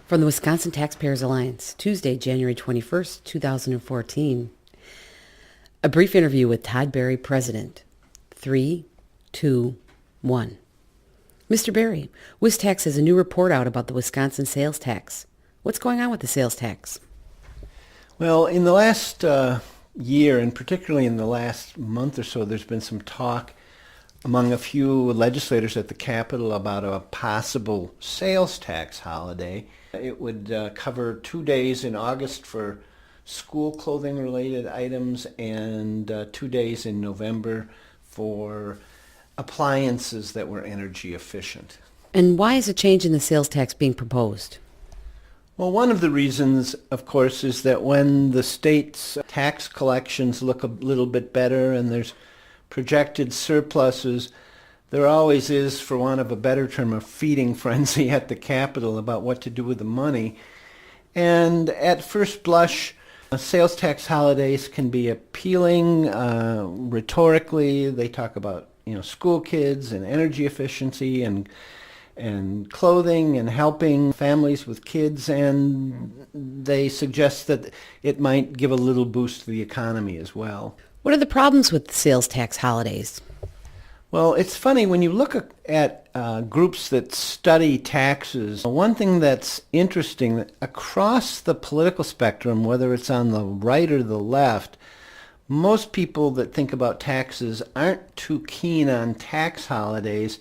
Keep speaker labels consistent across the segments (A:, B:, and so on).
A: From the Wisconsin Taxpayers Alliance, Tuesday, January 21st, 2014. A brief interview with Todd Berry, President. 3, 2, 1. Mr. Berry, WISTAX has a new report out about the Wisconsin sales tax. What's going on with the sales tax?
B: Well, in the last year, and particularly in the last month or so, there's been some talk among a few legislators at the Capitol about a possible sales tax holiday. It would cover 2 days in August for school clothing related items and 2 days in November for appliances that were energy efficient.
A: And why is a change in the sales tax being proposed?
B: Well, one of the reasons, of course, is that when the state's tax collections look a little bit better and there's projected surpluses, there always is, for want of a better term, a feeding frenzy at the Capitol about what to do with the money. And at first blush, sales tax holidays can be appealing rhetorically. They talk about, school kids and energy efficiency and clothing and helping families with kids, and they suggest that it might give a little boost to the economy as well.
A: What are the problems with the sales tax holidays?
B: Well, it's funny, when you look at groups that study taxes, one thing that's interesting, that across the political spectrum, whether it's on the right or the left, most people that think about taxes aren't too keen on tax holidays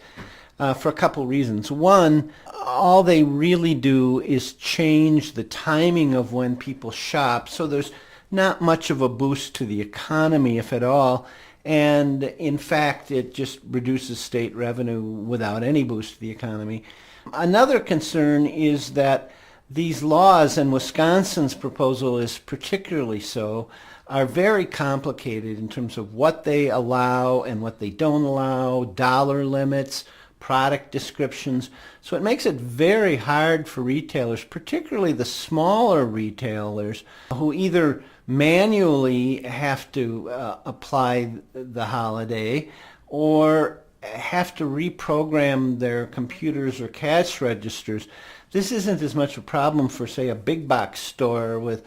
B: for a couple reasons. One, all they really do is change the timing of when people shop, so there's not much of a boost to the economy, if at all. And in fact, it just reduces state revenue without any boost to the economy. Another concern is that these laws, and Wisconsin's proposal is particularly so, are very complicated in terms of what they allow and what they don't allow, dollar limits, product descriptions. So it makes it very hard for retailers, particularly the smaller retailers, who either manually have to apply the holiday or have to reprogram their computers or cash registers. This isn't as much a problem for, say, a big box store with,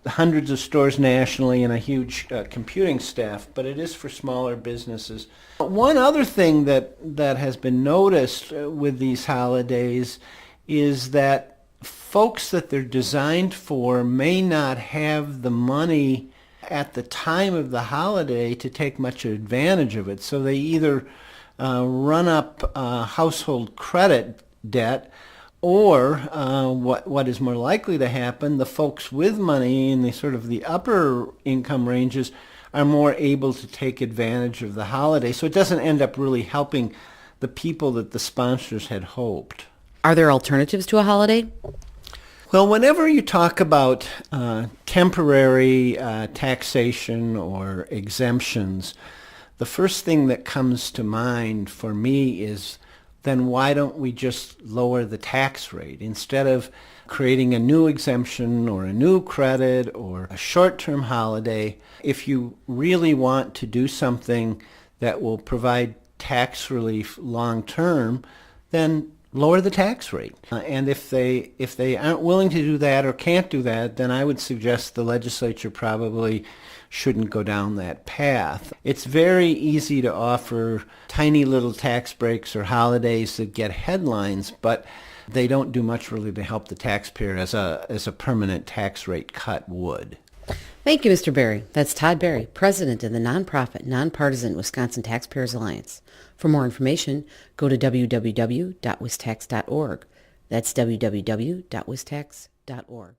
B: hundreds of stores nationally and a huge computing staff, but it is for smaller businesses. One other thing that has been noticed with these holidays is that folks that they're designed for may not have the money at the time of the holiday to take much advantage of it. So they either run up household credit debt, or what is more likely to happen, the folks with money in the upper income ranges are more able to take advantage of the holiday. So it doesn't end up really helping the people that the sponsors had hoped.
A: Are there alternatives to a holiday?
B: Well, whenever you talk about temporary taxation or exemptions, the first thing that comes to mind for me is, then why don't we just lower the tax rate? Instead of creating a new exemption or a new credit or a short-term holiday, if you really want to do something that will provide tax relief long-term, then lower the tax rate. And if they aren't willing to do that or can't do that, then I would suggest the legislature probably shouldn't go down that path. It's very easy to offer tiny little tax breaks or holidays that get headlines, but they don't do much really to help the taxpayer as a permanent tax rate cut would.
A: Thank you, Mr. Berry. That's Todd Berry, President of the nonprofit, nonpartisan Wisconsin Taxpayers Alliance. For more information, go to www.wistax.org. That's www.wistax.org.